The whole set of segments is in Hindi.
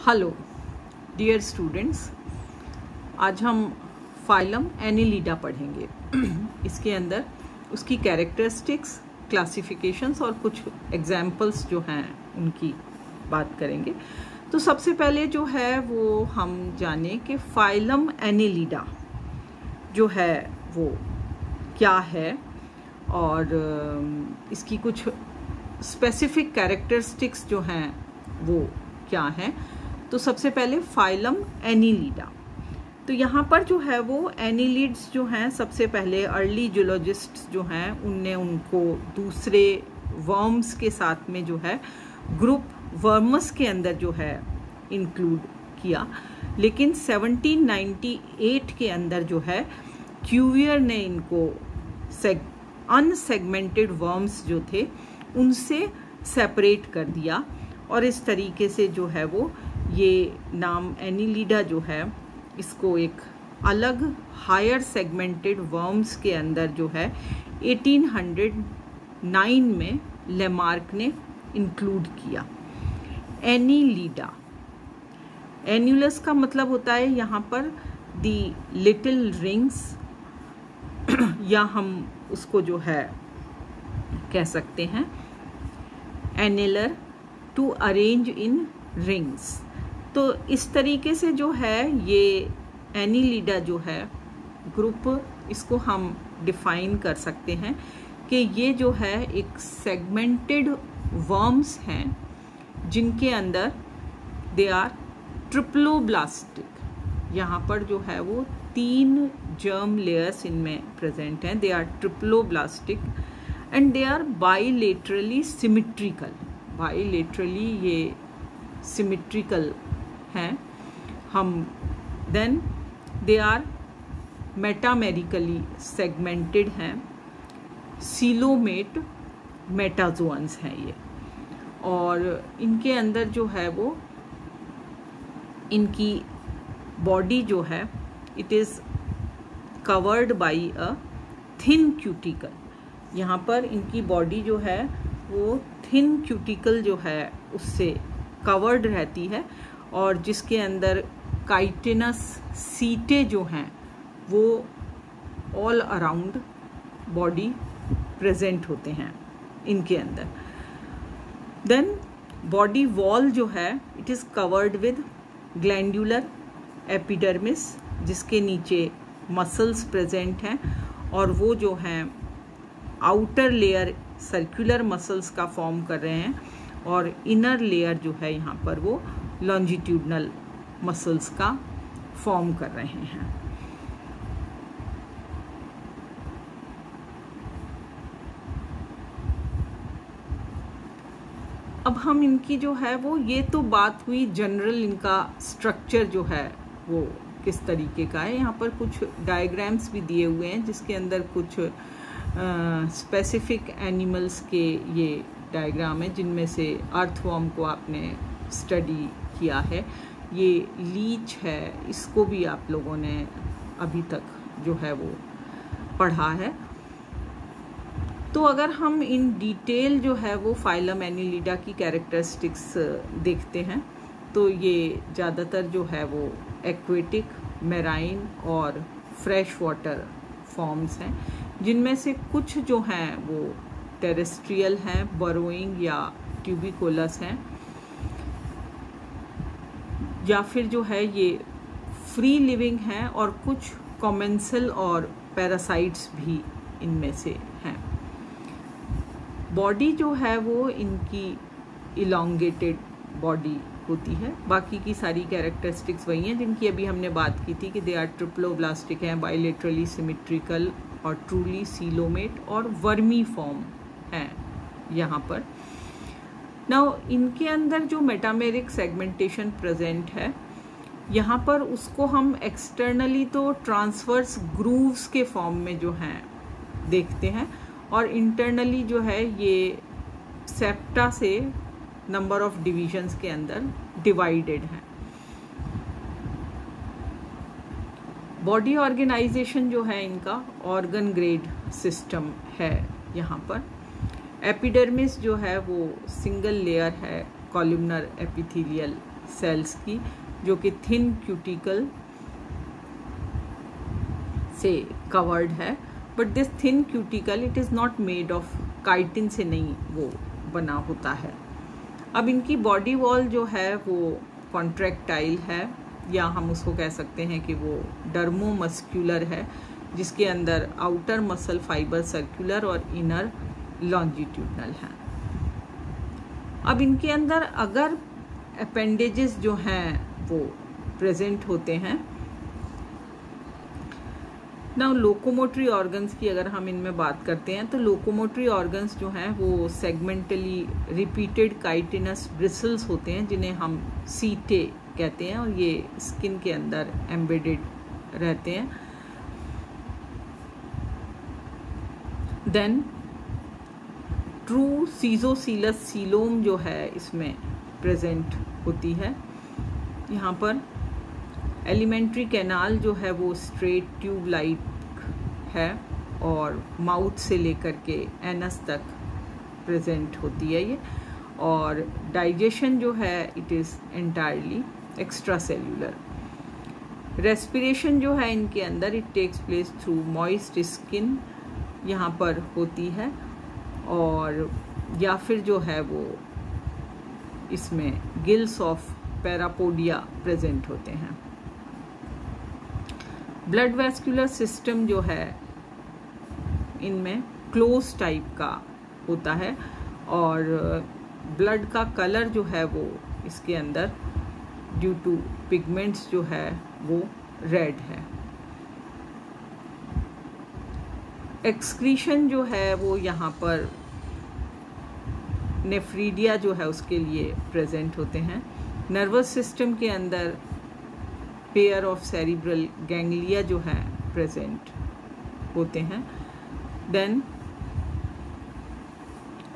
हेलो डियर स्टूडेंट्स, आज हम फाइलम एनिलिडा पढ़ेंगे। इसके अंदर उसकी कैरेक्टरिस्टिक्स, क्लासिफिकेशंस और कुछ एग्जाम्पल्स जो हैं उनकी बात करेंगे। तो सबसे पहले जो है वो हम जाने कि फाइलम एनिलिडा जो है वो क्या है और इसकी कुछ स्पेसिफिक कैरेक्टरिस्टिक्स जो हैं वो क्या हैं। तो सबसे पहले फाइलम एनिलिडा। तो यहाँ पर जो है वो एनिलिड्स जो हैं, सबसे पहले अर्ली जूलॉजिस्ट्स जो हैं उनने उनको दूसरे वर्म्स के साथ में जो है ग्रुप वर्मस के अंदर जो है इंक्लूड किया, लेकिन 1798 के अंदर जो है क्यूवियर ने इनको अनसेगमेंटेड वर्म्स जो थे उनसे सेपरेट कर दिया और इस तरीके से जो है वो ये नाम एनिलिडा जो है इसको एक अलग हायर सेगमेंटेड वर्म्स के अंदर जो है 1809 में लेमार्क ने इंक्लूड किया। एनिलिडा, एन्युलस का मतलब होता है यहाँ पर दी लिटिल रिंग्स, या हम उसको जो है कह सकते हैं एनिलर, टू अरेंज इन रिंग्स। तो इस तरीके से जो है ये एनिलिडा जो है ग्रुप, इसको हम डिफाइन कर सकते हैं कि ये जो है एक सेगमेंटेड वर्म्स हैं जिनके अंदर दे आर ट्रिप्लोब्लास्टिक। यहाँ पर जो है वो 3 जर्म लेयर्स इनमें प्रेजेंट हैं। They are triploblastic and they are bilaterally symmetrical. Bilaterally ये सिमेट्रिकल हैं हम। Then they are metamerically segmented हैं। सीलोमेट मेटाजोन्स हैं ये, और इनके अंदर जो है वो इनकी बॉडी जो है it is covered by a thin cuticle. यहाँ पर इनकी बॉडी जो है वो थिन क्यूटिकल जो है उससे कवर्ड रहती है, और जिसके अंदर काइटिनस सीटे जो हैं वो ऑल अराउंड बॉडी प्रेजेंट होते हैं इनके अंदर। देन बॉडी वॉल जो है it is covered with glandular epidermis, जिसके नीचे मसल्स प्रेजेंट हैं, और वो जो हैं आउटर लेयर सर्कुलर मसल्स का फॉर्म कर रहे हैं, और इनर लेयर जो है यहाँ पर वो लॉन्जिट्यूडनल मसल्स का फॉर्म कर रहे हैं। अब हम इनकी जो है वो, ये तो बात हुई जनरल, इनका स्ट्रक्चर जो है वो किस तरीके का है। यहाँ पर कुछ डायग्राम्स भी दिए हुए हैं जिसके अंदर कुछ स्पेसिफिक एनिमल्स के ये डायग्राम है, जिनमें से अर्थवॉर्म को आपने स्टडी किया है। ये लीच है, इसको भी आप लोगों ने अभी तक जो है वो पढ़ा है। तो अगर हम इन डिटेल जो है वो फाइलम एनिलिडा की कैरेक्टरिस्टिक्स देखते हैं तो ये ज़्यादातर जो है वो एक्वेटिक, मेराइन और फ्रेश वाटर फॉर्म्स हैं, जिनमें से कुछ जो हैं वो टेरेस्ट्रियल हैं, बरोइंग या ट्यूबिकोलस हैं, या फिर जो है ये फ्री लिविंग हैं, और कुछ कॉमेंसल और पैरासाइट्स भी इनमें से हैं। बॉडी जो है वो इनकी इलोंगेटेड बॉडी होती है। बाकी की सारी कैरेक्टरिस्टिक्स वही हैं जिनकी अभी हमने बात की थी कि दे आर ट्रिप्लोब्लास्टिक हैं, बाइलेटरली सिमेट्रिकल और ट्रूली सीलोमेट और वर्मी फॉर्म हैं यहाँ पर। नाउ इनके अंदर जो मेटामेरिक सेगमेंटेशन प्रेजेंट है यहाँ पर, उसको हम एक्सटर्नली तो ट्रांसवर्स ग्रूव्स के फॉर्म में जो हैं देखते हैं, और इंटरनली जो है ये सेप्टा से नंबर ऑफ डिविजन्स के अंदर डिवाइडेड हैं। बॉडी ऑर्गेनाइजेशन जो है इनका ऑर्गन ग्रेड सिस्टम है यहाँ पर। एपिडर्मिस जो है वो सिंगल लेयर है कॉलमनर एपिथेलियल सेल्स की, जो कि थिन क्यूटिकल से कवर्ड है। But this thin cuticle it is not made of chitin से नहीं वो बना होता है। अब इनकी बॉडी वॉल जो है वो कॉन्ट्रैक्टाइल है, या हम उसको कह सकते हैं कि वो डर्मोमस्क्यूलर है, जिसके अंदर आउटर मसल फाइबर सर्कुलर और इनर लॉन्जिट्यूडनल है। अब इनके अंदर अगर अपेंडेजेस जो हैं वो प्रेजेंट होते हैं। नाउ लोकोमोटरी ऑर्गन्स की अगर हम इनमें बात करते हैं तो लोकोमोटरी ऑर्गन्स जो हैं वो सेगमेंटली रिपीटेड काइटिनस ब्रिसल्स होते हैं, जिन्हें हम सीटे कहते हैं, और ये स्किन के अंदर एम्बेडेड रहते हैं। देन ट्रू सीजोसीलस सीलोम जो है इसमें प्रेजेंट होती है। यहाँ पर एलिमेंट्री कैनाल जो है वो स्ट्रेट ट्यूब लाइक है और माउथ से लेकर के एनस तक प्रेजेंट होती है ये। और डाइजेशन जो है it is entirely extracellular. Respiration जो है इनके अंदर it takes place through moist skin यहाँ पर होती है, और या फिर जो है वो इसमें गिल्स ऑफ पैरापोडिया प्रेजेंट होते हैं। ब्लड वैस्कुलर सिस्टम जो है इनमें क्लोज टाइप का होता है, और ब्लड का कलर जो है वो इसके अंदर ड्यू टू पिगमेंट्स जो है वो रेड है। एक्सक्रीशन जो है वो यहाँ पर नेफ्रीडिया जो है उसके लिए प्रेजेंट होते हैं। नर्वस सिस्टम के अंदर पेयर ऑफ सेरिब्रल गैंग्लिया जो है प्रेजेंट होते हैं। देन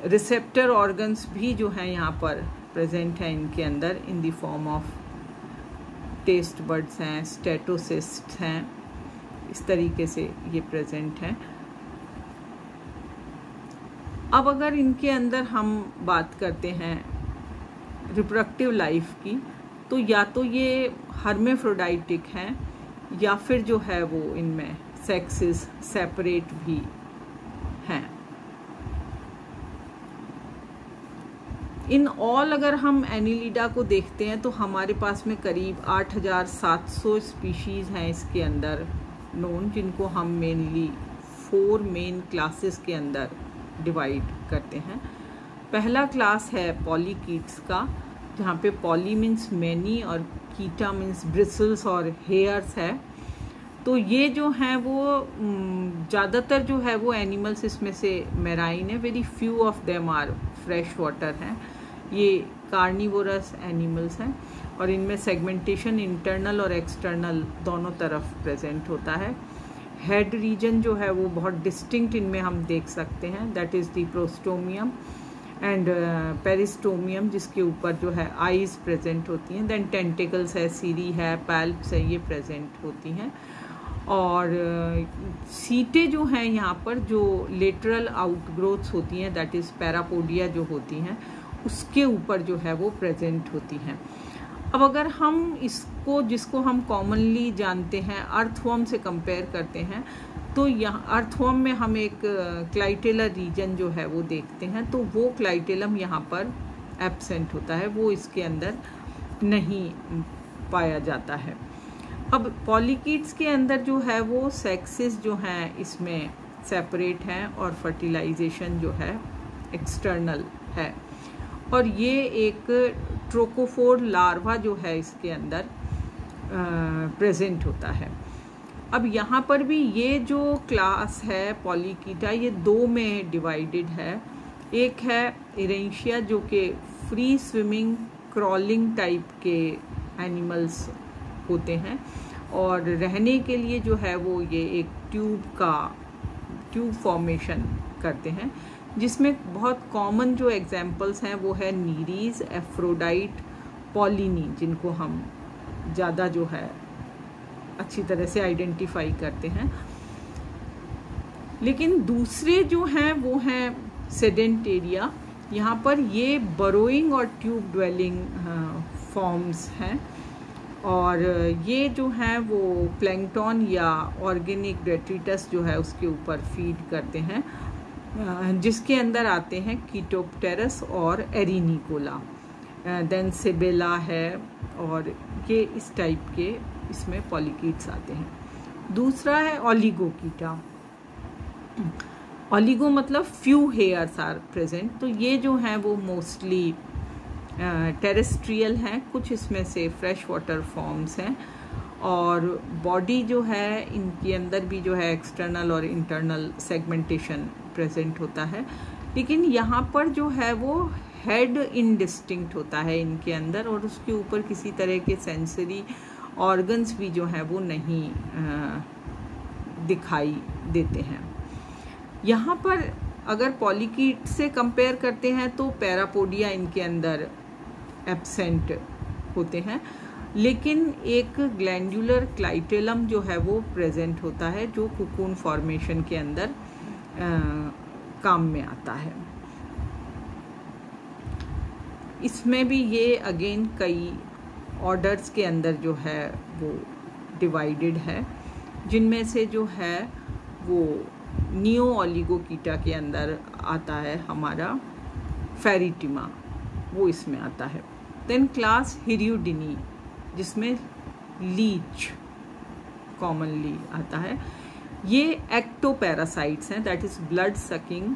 रिसेप्टर ऑर्गन्स भी जो हैं यहाँ पर प्रेजेंट हैं इनके अंदर in the form of taste buds हैं, स्टेटोसिस्ट हैं, इस तरीके से ये प्रेजेंट हैं। अब अगर इनके अंदर हम बात करते हैं रिप्रोडक्टिव लाइफ की, तो या तो ये हर्मेफ्रोडाइटिक हैं या फिर जो है वो इनमें सेक्सेस सेपरेट भी हैं। इन ऑल अगर हम एनिलिडा को देखते हैं तो हमारे पास में करीब 8700 स्पीशीज़ हैं इसके अंदर नोन, जिनको हम मेनली 4 मेन क्लासेस के अंदर डिवाइड करते हैं। पहला क्लास है पॉलीकीट्स का, जहाँ पे पॉली मीन्स मैनी और कीटा मीन्स ब्रिसल्स और हेयर्स है। तो ये जो हैं वो ज़्यादातर जो है वो एनिमल्स इसमें से मेराइन है, very few of them are fresh water हैं। ये कार्निवोरस एनिमल्स हैं और इनमें सेगमेंटेशन इंटरनल और एक्सटर्नल दोनों तरफ प्रेजेंट होता है। हेड रीजन जो है वो बहुत डिस्टिंक्ट इनमें हम देख सकते हैं, that is the prostomium and peristomium, जिसके ऊपर जो है आईज प्रेजेंट होती हैं। देन टेंटिकल्स है, सीरी है, पैल्प्स है, ये प्रेजेंट होती हैं। और सीटें जो हैं यहाँ पर जो लेटरल आउटग्रोथ्स होती हैं, दैट इज़ पैरापोडिया जो होती हैं, उसके ऊपर जो है वो प्रेजेंट होती हैं। अब अगर हम इसको, जिसको हम कॉमनली जानते हैं, अर्थवर्म से कंपेयर करते हैं, तो यहाँ अर्थवर्म में हम एक क्लाइटेलर रीजन जो है वो देखते हैं, तो वो क्लाइटेलम यहाँ पर एब्सेंट होता है, वो इसके अंदर नहीं पाया जाता है। अब पॉलीकीट्स के अंदर जो है वो सेक्सेस जो हैं इसमें सेपरेट हैं और फर्टिलाइजेशन जो है एक्सटर्नल है। और ये एक ट्रोकोफोर लार्वा जो है इसके अंदर प्रेजेंट होता है। अब यहाँ पर भी ये जो क्लास है पॉलीकीटा, ये 2 में डिवाइडेड है। एक है इरेंशिया जो कि फ्री स्विमिंग क्रॉलिंग टाइप के एनिमल्स होते हैं, और रहने के लिए जो है वो ये एक ट्यूब फॉर्मेशन करते हैं, जिसमें बहुत कॉमन जो एग्जाम्पल्स हैं वो है नीरीज, एफ्रोडाइट, पॉलिनी, जिनको हम ज़्यादा जो है अच्छी तरह से आइडेंटिफाई करते हैं। लेकिन दूसरे जो हैं वो हैं सेडेंटेरिया। यहाँ पर ये बरोइंग और ट्यूब ड्वेलिंग फॉर्म्स हैं और ये जो हैं वो प्लैंकटन या ऑर्गेनिक डेट्रिटस जो है उसके ऊपर फीड करते हैं, जिसके अंदर आते हैं कीटोप्टेरस और एरिनिकोला, देन सेबेला है, और ये इस टाइप के इसमें पॉलीकीट्स आते हैं। दूसरा है ओलिगोकीटा। ओलिगो मतलब फ्यू हेयर्स आर प्रेजेंट, तो ये जो हैं वो मोस्टली टेरेस्ट्रियल हैं, कुछ इसमें से फ्रेश वाटर फॉर्म्स हैं, और बॉडी जो है इनके अंदर भी जो है एक्सटर्नल और इंटरनल सेगमेंटेशन प्रेजेंट होता है, लेकिन यहाँ पर जो है वो हेड इनडिस्टिंक्ट होता है इनके अंदर, और उसके ऊपर किसी तरह के सेंसरी ऑर्गन्स भी जो हैं वो नहीं दिखाई देते हैं। यहाँ पर अगर पॉलीकीट से कंपेयर करते हैं तो पैरापोडिया इनके अंदर एब्सेंट होते हैं, लेकिन एक ग्लैंडुलर क्लाइटेलम जो है वो प्रेजेंट होता है, जो कोकून फॉर्मेशन के अंदर काम में आता है। इसमें भी ये अगेन कई ऑर्डर्स के अंदर जो है वो डिवाइडेड है, जिनमें से जो है वो नियो ओलिगोकीटा के अंदर आता है हमारा फेरिटिमा, वो इसमें आता है। देन क्लास हिरियोडिनी, जिसमें लीच कॉमनली आता है। ये एक्टोपैरासाइट्स हैं, that is blood sucking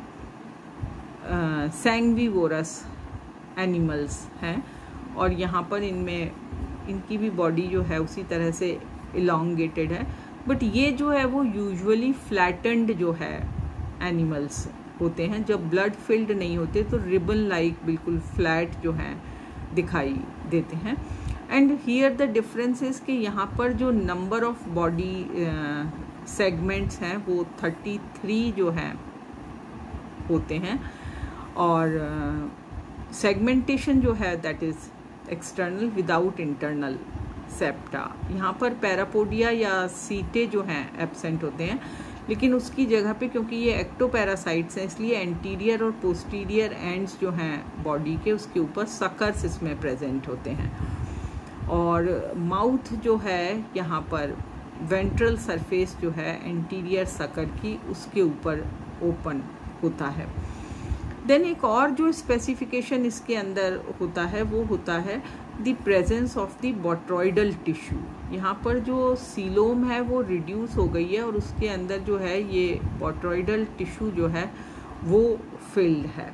sanguivorous animals हैं, और यहाँ पर इनमें इनकी भी बॉडी जो है उसी तरह से इलोंगेटेड है, बट ये जो है वो यूजुअली फ्लैटेंड जो है एनिमल्स होते हैं। जब ब्लड फिल्ड नहीं होते तो रिबन लाइक बिल्कुल फ्लैट जो हैं दिखाई देते हैं। And here the difference is कि यहाँ पर जो नंबर ऑफ बॉडी सेगमेंट्स हैं वो 33 जो हैं होते हैं, और सेगमेंटेशन जो है that is external without internal septa. यहाँ पर पैरापोडिया या सीटे जो हैं एब्सेंट होते हैं, लेकिन उसकी जगह पे क्योंकि ये एक्टोपैरासाइट्स हैं इसलिए एंटीरियर और पोस्टीरियर एंड्स जो हैं बॉडी के उसके ऊपर सकर्स इसमें प्रेजेंट होते हैं, और माउथ जो है यहाँ पर वेंट्रल सरफेस जो है एंटीरियर सकर की उसके ऊपर ओपन होता है। देन एक और जो स्पेसिफिकेशन इसके अंदर होता है वो होता है the presence of the botryoidal tissue. यहाँ पर जो सीलोम है वो रिड्यूस हो गई है और उसके अंदर जो है ये बोट्रॉइडल टिश्यू जो है वो फिल्ड है।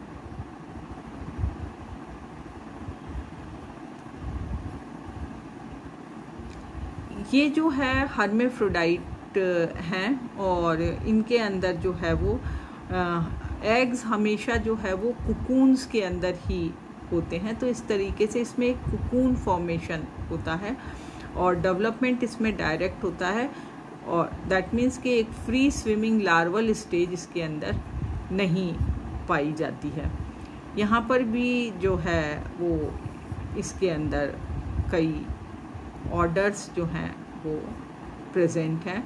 ये जो है हर्मेफ्रोडाइट हैं और इनके अंदर जो है वो एग्स हमेशा जो है वो कुकून्स के अंदर ही होते हैं, तो इस तरीके से इसमें एक कुकून फॉर्मेशन होता है और डेवलपमेंट इसमें डायरेक्ट होता है, और दैट मीन्स कि एक फ्री स्विमिंग लार्वल स्टेज इसके अंदर नहीं पाई जाती है। यहाँ पर भी जो है वो इसके अंदर कई ऑर्डर्स जो हैं वो प्रेजेंट हैं,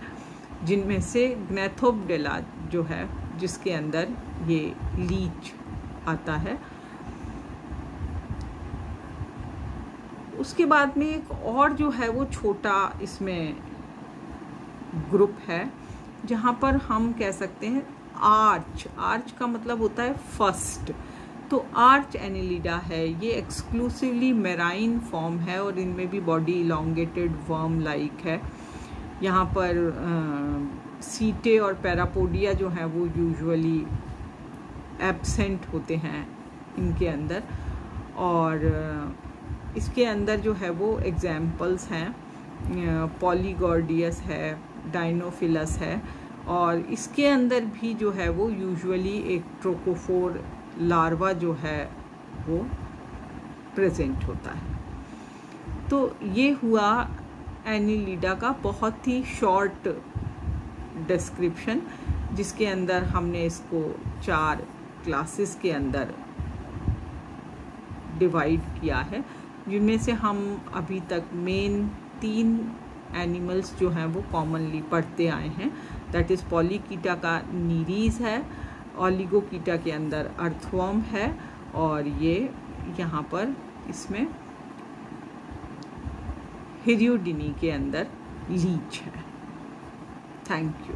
जिनमें से ग्नैथोपडेला जो है जिसके अंदर ये लीच आता है। उसके बाद में एक और जो है वो छोटा इसमें ग्रुप है जहाँ पर हम कह सकते हैं आर्च का मतलब होता है फर्स्ट, तो आर्च एनिलिडा है। ये एक्सक्लूसिवली मेराइन फॉर्म है और इनमें भी बॉडी इलोंगेटेड वर्म लाइक है। यहाँ पर सीटे और पैरापोडिया जो हैं वो यूजुअली एब्सेंट होते हैं इनके अंदर, और इसके अंदर जो है वो एग्जाम्पल्स हैं पॉलीगॉर्डियस है, डाइनोफिलस है, और इसके अंदर भी जो है वो यूजुअली एक ट्रोकोफोर लार्वा जो है वो प्रेजेंट होता है। तो ये हुआ एनिलिडा का बहुत ही शॉर्ट डिस्क्रिप्शन, जिसके अंदर हमने इसको 4 क्लासेस के अंदर डिवाइड किया है, जिनमें से हम अभी तक मेन 3 एनिमल्स जो हैं वो कॉमनली पढ़ते आए हैं, दैट इज़ पॉलीकीटा का नीरीज है, ओलिगोकीटा के अंदर अर्थवर्म है, और ये यहाँ पर इसमें हिरियोडिनी के अंदर लीच है। Thank you.